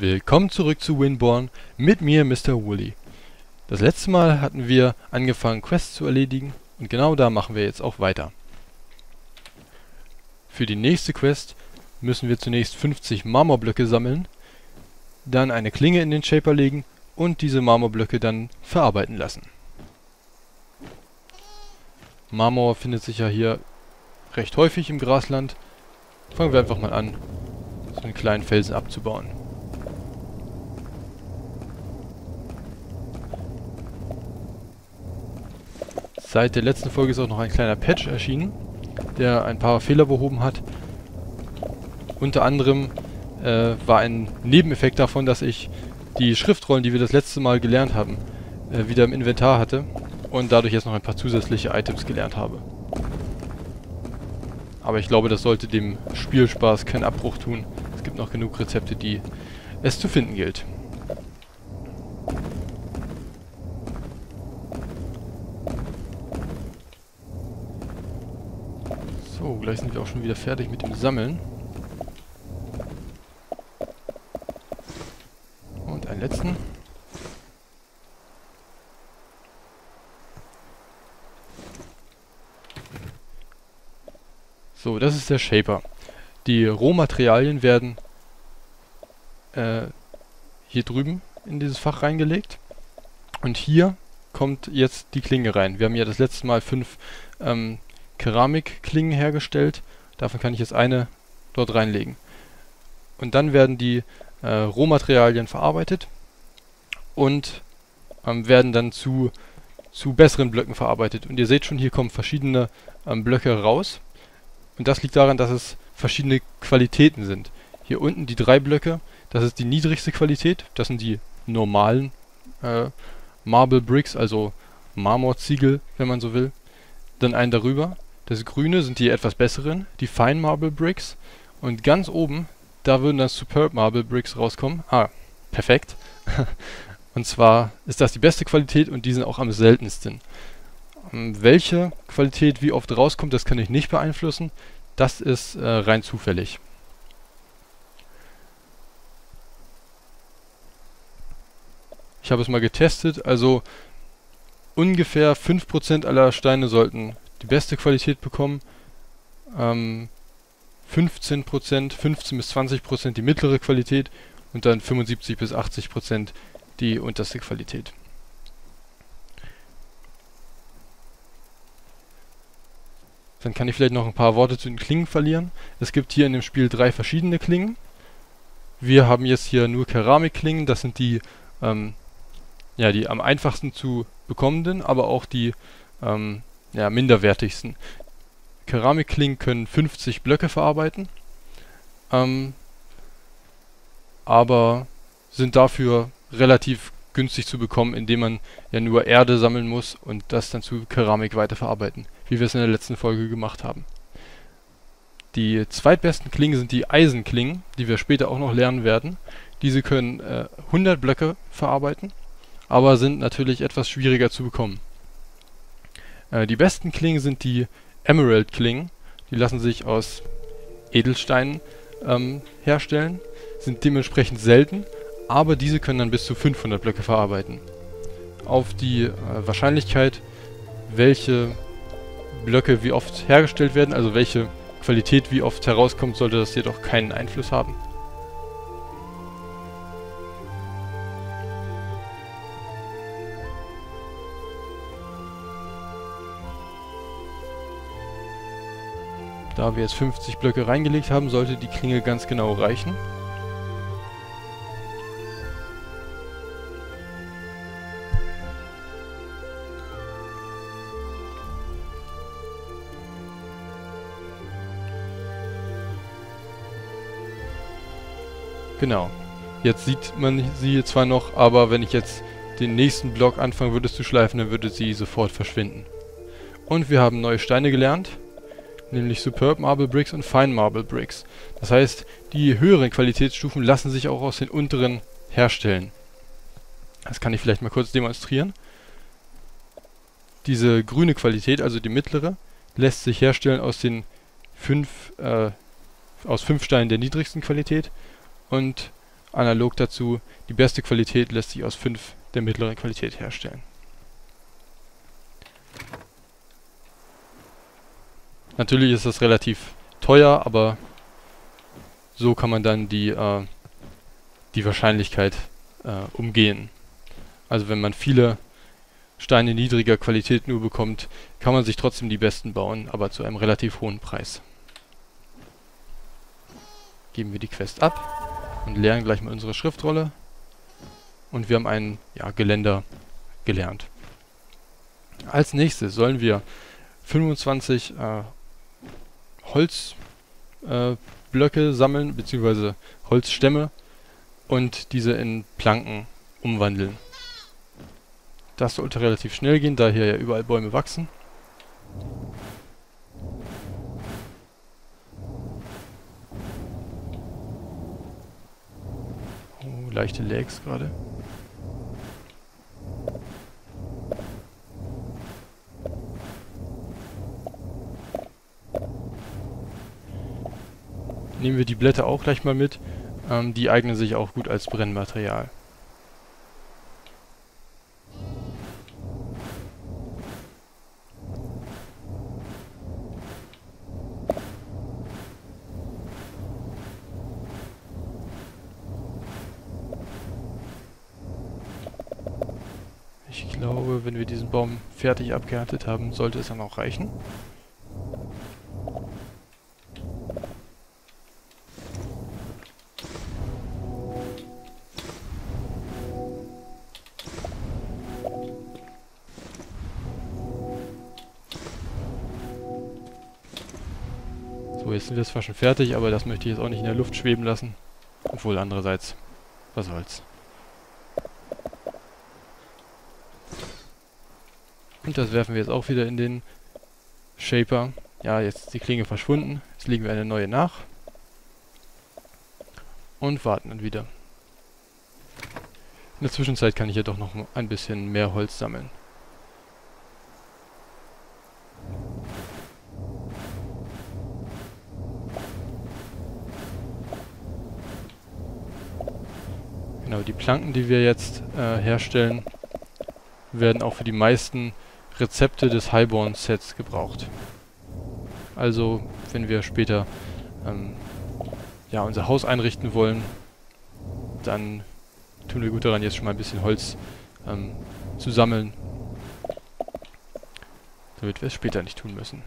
Willkommen zurück zu Winborn mit mir, Mr. Wooly. Das letzte Mal hatten wir angefangen, Quests zu erledigen und genau da machen wir jetzt auch weiter. Für die nächste Quest müssen wir zunächst 50 Marmorblöcke sammeln, dann eine Klinge in den Shaper legen und diese Marmorblöcke dann verarbeiten lassen. Marmor findet sich ja hier recht häufig im Grasland. Fangen wir einfach mal an, so einen kleinen Felsen abzubauen. Seit der letzten Folge ist auch noch ein kleiner Patch erschienen, der ein paar Fehler behoben hat. Unter anderem war ein Nebeneffekt davon, dass ich die Schriftrollen, die wir das letzte Mal gelernt haben, wieder im Inventar hatte und dadurch jetzt noch ein paar zusätzliche Items gelernt habe. Aber ich glaube, das sollte dem Spielspaß keinen Abbruch tun. Es gibt noch genug Rezepte, die es zu finden gilt. So, gleich sind wir auch schon wieder fertig mit dem Sammeln. Und einen letzten. So, das ist der Shaper. Die Rohmaterialien werden hier drüben in dieses Fach reingelegt. Und hier kommt jetzt die Klinge rein. Wir haben ja das letzte Mal 5 Keramikklingen hergestellt. Davon kann ich jetzt eine dort reinlegen. Und dann werden die Rohmaterialien verarbeitet und werden dann zu besseren Blöcken verarbeitet. Und ihr seht schon, hier kommen verschiedene Blöcke raus. Und das liegt daran, dass es verschiedene Qualitäten sind. Hier unten die 3 Blöcke, das ist die niedrigste Qualität. Das sind die normalen Marble Bricks, also Marmorziegel, wenn man so will. Dann einen darüber. Das grüne sind die etwas besseren, die Fine Marble Bricks. Und ganz oben, da würden dann Superb Marble Bricks rauskommen. Ah, perfekt. Und zwar ist das die beste Qualität und die sind auch am seltensten. Welche Qualität wie oft rauskommt, das kann ich nicht beeinflussen. Das ist rein zufällig. Ich habe es mal getestet, also ungefähr 5% aller Steine sollten die beste Qualität bekommen, 15%, 15 bis 20% die mittlere Qualität und dann 75 bis 80% die unterste Qualität. Dann kann ich vielleicht noch ein paar Worte zu den Klingen verlieren. Es gibt hier in dem Spiel 3 verschiedene Klingen. Wir haben jetzt hier nur Keramikklingen, das sind die die am einfachsten zu bekommenden, aber auch die minderwertigsten. Keramikklingen können 50 Blöcke verarbeiten, aber sind dafür relativ günstig zu bekommen, indem man ja nur Erde sammeln muss und das dann zu Keramik weiterverarbeiten, wie wir es in der letzten Folge gemacht haben. Die zweitbesten Klingen sind die Eisenklingen, die wir später auch noch lernen werden. Diese können 100 Blöcke verarbeiten, aber sind natürlich etwas schwieriger zu bekommen. Die besten Klingen sind die Emerald-Klingen. Die lassen sich aus Edelsteinen herstellen, sind dementsprechend selten, aber diese können dann bis zu 500 Blöcke verarbeiten. Auf die Wahrscheinlichkeit, welche Blöcke wie oft hergestellt werden, also welche Qualität wie oft herauskommt, sollte das jedoch keinen Einfluss haben. Da wir jetzt 50 Blöcke reingelegt haben, sollte die Klinge ganz genau reichen. Genau. Jetzt sieht man sie zwar noch, aber wenn ich jetzt den nächsten Block anfangen würde zu schleifen, dann würde sie sofort verschwinden. Und wir haben neue Steine gelernt, nämlich Superb Marble Bricks und Fine Marble Bricks. Das heißt, die höheren Qualitätsstufen lassen sich auch aus den unteren herstellen. Das kann ich vielleicht mal kurz demonstrieren. Diese grüne Qualität, also die mittlere, lässt sich herstellen aus den 5 Steinen der niedrigsten Qualität und analog dazu, die beste Qualität lässt sich aus 5 der mittleren Qualität herstellen. Natürlich ist das relativ teuer, aber so kann man dann die Wahrscheinlichkeit umgehen. Also wenn man viele Steine niedriger Qualität nur bekommt, kann man sich trotzdem die besten bauen, aber zu einem relativ hohen Preis. Geben wir die Quest ab und lernen gleich mal unsere Schriftrolle. Und wir haben ein Geländer gelernt. Als nächstes sollen wir 25 Holzblöcke sammeln, beziehungsweise Holzstämme und diese in Planken umwandeln. Das sollte relativ schnell gehen, da hier ja überall Bäume wachsen. Oh, leichte Lags gerade. Nehmen wir die Blätter auch gleich mal mit. Die eignen sich auch gut als Brennmaterial. Ich glaube, wenn wir diesen Baum fertig abgeerntet haben, sollte es dann auch reichen. So, jetzt sind wir zwar schon fertig, aber das möchte ich jetzt auch nicht in der Luft schweben lassen. Obwohl, andererseits, was soll's. Und das werfen wir jetzt auch wieder in den Shaper. Ja, jetzt ist die Klinge verschwunden. Jetzt legen wir eine neue nach. Und warten dann wieder. In der Zwischenzeit kann ich ja doch noch ein bisschen mehr Holz sammeln. Genau, die Planken, die wir jetzt herstellen, werden auch für die meisten Rezepte des Highborn-Sets gebraucht. Also, wenn wir später unser Haus einrichten wollen, dann tun wir gut daran, jetzt schon mal ein bisschen Holz zu sammeln, damit wir es später nicht tun müssen.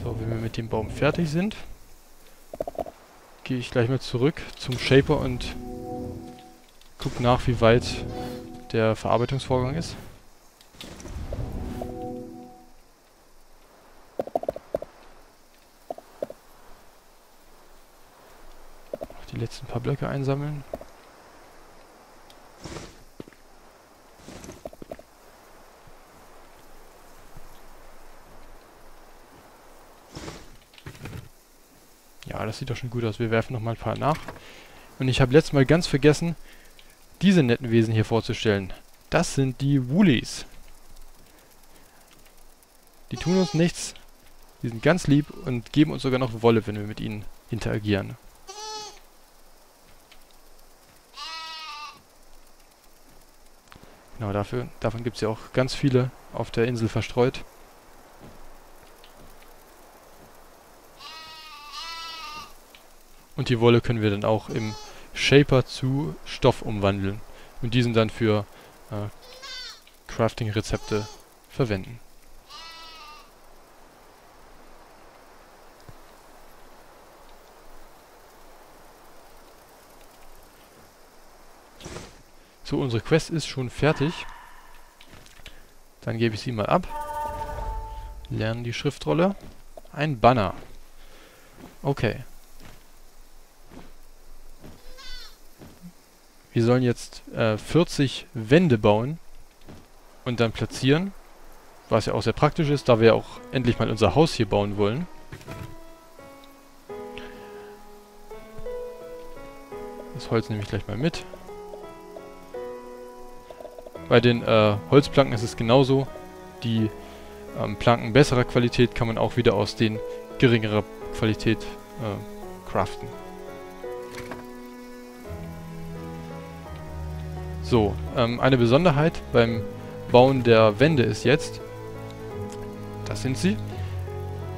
So, wenn wir mit dem Baum fertig sind, gehe ich gleich mal zurück zum Shaper und gucke nach, wie weit der Verarbeitungsvorgang ist. Noch die letzten paar Blöcke einsammeln. Ja, das sieht doch schon gut aus. Wir werfen noch mal ein paar nach. Und ich habe letztes Mal ganz vergessen, diese netten Wesen hier vorzustellen. Das sind die Woolies. Die tun uns nichts. Die sind ganz lieb und geben uns sogar noch Wolle, wenn wir mit ihnen interagieren. Genau, davon gibt es ja auch ganz viele auf der Insel verstreut. Und die Wolle können wir dann auch im Shaper zu Stoff umwandeln und diesen dann für Crafting-Rezepte verwenden. So, unsere Quest ist schon fertig. Dann gebe ich sie mal ab. Lernen die Schriftrolle. Ein Banner. Okay. Wir sollen jetzt 40 Wände bauen und dann platzieren, was ja auch sehr praktisch ist, da wir auch endlich mal unser Haus hier bauen wollen. Das Holz nehme ich gleich mal mit. Bei den Holzplanken ist es genauso. Die Planken besserer Qualität kann man auch wieder aus den geringerer Qualität craften. So, eine Besonderheit beim Bauen der Wände ist jetzt, das sind sie.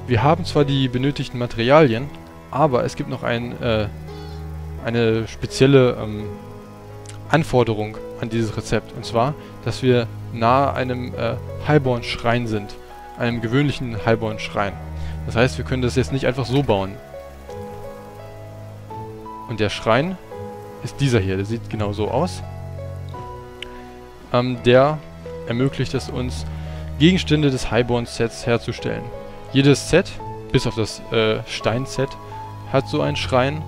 Wir haben zwar die benötigten Materialien, aber es gibt noch eine spezielle Anforderung an dieses Rezept. Und zwar, dass wir nahe einem Highborn-Schrein sind. Einem gewöhnlichen Highborn-Schrein. Das heißt, wir können das jetzt nicht einfach so bauen. Und der Schrein ist dieser hier. Der sieht genau so aus. Der ermöglicht es uns, Gegenstände des Highborn-Sets herzustellen. Jedes Set, bis auf das Stein-Set, hat so einen Schrein,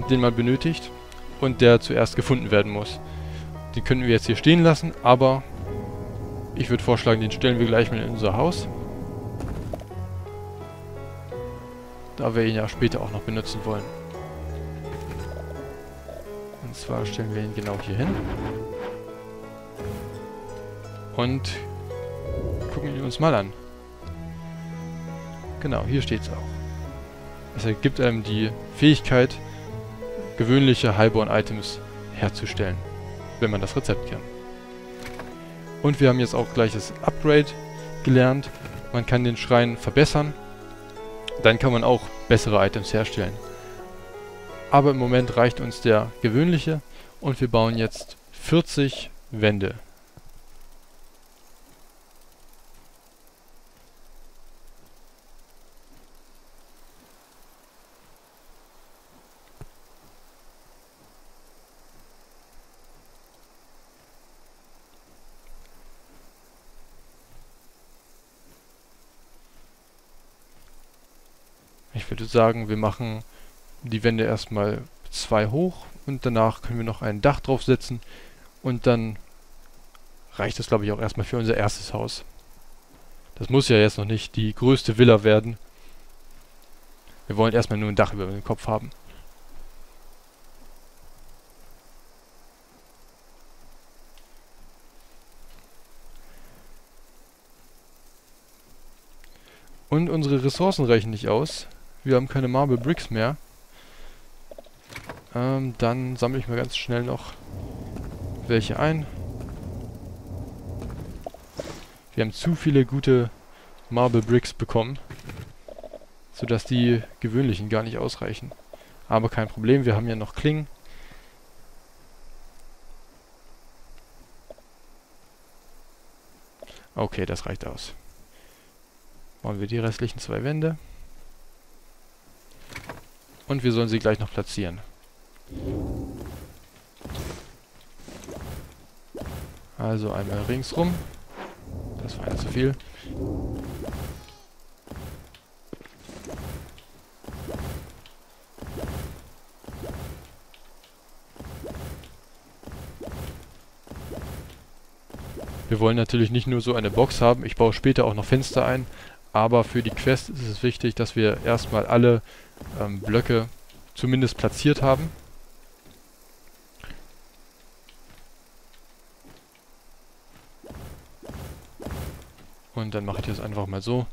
den man benötigt und der zuerst gefunden werden muss. Den können wir jetzt hier stehen lassen, aber ich würde vorschlagen, den stellen wir gleich mal in unser Haus. Da wir ihn ja später auch noch benutzen wollen. Und zwar stellen wir ihn genau hier hin. Und gucken ihn uns mal an. Genau, hier steht es auch. Es ergibt einem die Fähigkeit, gewöhnliche Highborn-Items herzustellen, wenn man das Rezept kennt. Und wir haben jetzt auch gleich das Upgrade gelernt. Man kann den Schrein verbessern. Dann kann man auch bessere Items herstellen. Aber im Moment reicht uns der gewöhnliche und wir bauen jetzt 40 Wände. Ich würde sagen, wir machen die Wände erstmal 2 hoch und danach können wir noch ein Dach draufsetzen und dann reicht das, glaube ich, auch erstmal für unser erstes Haus. Das muss ja jetzt noch nicht die größte Villa werden. Wir wollen erstmal nur ein Dach über dem Kopf haben. Und unsere Ressourcen reichen nicht aus. Wir haben keine Marble Bricks mehr. Dann sammle ich mal ganz schnell noch welche ein. Wir haben zu viele gute Marble Bricks bekommen, sodass die gewöhnlichen gar nicht ausreichen. Aber kein Problem, wir haben ja noch Klingen. Okay, das reicht aus. Bauen wir die restlichen 2 Wände. Und wir sollen sie gleich noch platzieren. Also einmal ringsrum. Das war ja zu viel. Wir wollen natürlich nicht nur so eine Box haben. Ich baue später auch noch Fenster ein. Aber für die Quest ist es wichtig, dass wir erstmal alle Blöcke zumindest platziert haben. Und dann mache ich das einfach mal so.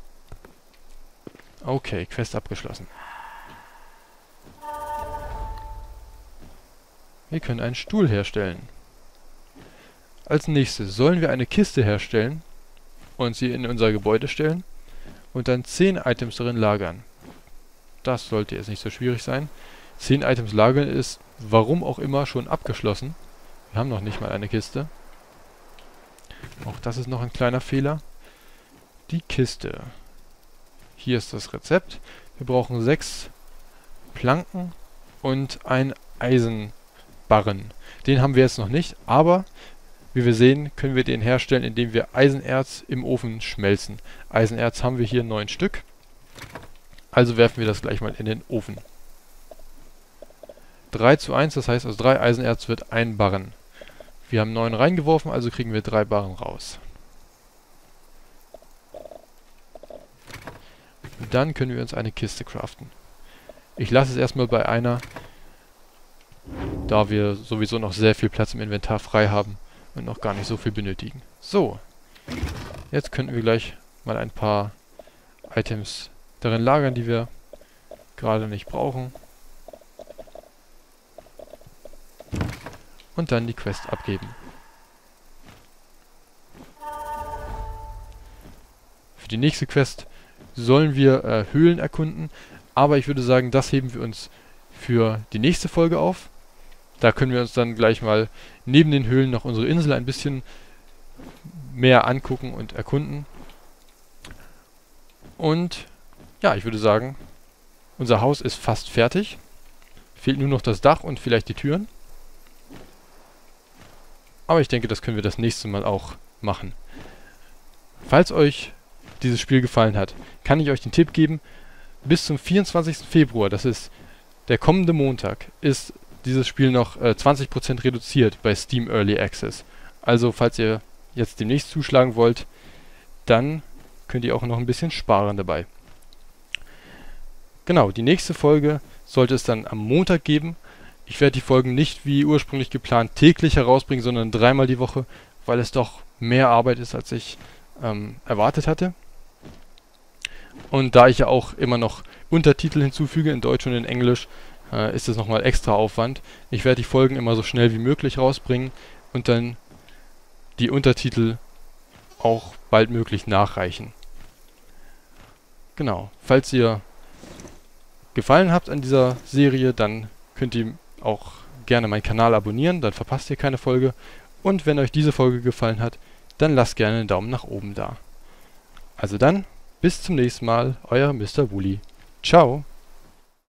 Okay, Quest abgeschlossen. Wir können einen Stuhl herstellen. Als nächstes sollen wir eine Kiste herstellen und sie in unser Gebäude stellen und dann 10 Items darin lagern. Das sollte jetzt nicht so schwierig sein. 10 Items lagern ist, warum auch immer, schon abgeschlossen. Wir haben noch nicht mal eine Kiste. Auch das ist noch ein kleiner Fehler. Die Kiste. Hier ist das Rezept. Wir brauchen 6 Planken und ein Eisenbarren. Den haben wir jetzt noch nicht, aber wie wir sehen, können wir den herstellen, indem wir Eisenerz im Ofen schmelzen. Eisenerz haben wir hier 9 Stück. Also werfen wir das gleich mal in den Ofen. 3:1, das heißt aus 3 Eisenerz wird 1 Barren. Wir haben 9 reingeworfen, also kriegen wir 3 Barren raus. Dann können wir uns eine Kiste craften. Ich lasse es erstmal bei einer da wir sowieso noch sehr viel Platz im Inventar frei haben und noch gar nicht so viel benötigen. So, jetzt könnten wir gleich mal ein paar Items darin lagern, die wir gerade nicht brauchen. Und dann die Quest abgeben. Für die nächste Quest sollen wir Höhlen erkunden, aber ich würde sagen, das heben wir uns für die nächste Folge auf. Da können wir uns dann gleich mal neben den Höhlen noch unsere Insel ein bisschen mehr angucken und erkunden. Und ja, ich würde sagen, unser Haus ist fast fertig. Fehlt nur noch das Dach und vielleicht die Türen. Aber ich denke, das können wir das nächste Mal auch machen. Falls euch dieses Spiel gefallen hat, kann ich euch den Tipp geben, bis zum 24. Februar, das ist der kommende Montag, ist dieses Spiel noch 20% reduziert bei Steam Early Access. Also falls ihr jetzt demnächst zuschlagen wollt, dann könnt ihr auch noch ein bisschen sparen dabei. Genau, die nächste Folge sollte es dann am Montag geben. Ich werde die Folgen nicht wie ursprünglich geplant täglich herausbringen, sondern 3-mal die Woche, weil es doch mehr Arbeit ist, als ich erwartet hatte. Und da ich ja auch immer noch Untertitel hinzufüge, in Deutsch und in Englisch, ist es nochmal extra Aufwand. Ich werde die Folgen immer so schnell wie möglich rausbringen und dann die Untertitel auch baldmöglich nachreichen. Genau, falls ihr gefallen habt an dieser Serie, dann könnt ihr auch gerne meinen Kanal abonnieren, dann verpasst ihr keine Folge. Und wenn euch diese Folge gefallen hat, dann lasst gerne einen Daumen nach oben da. Also dann, bis zum nächsten Mal, euer Mr. Wooly. Ciao!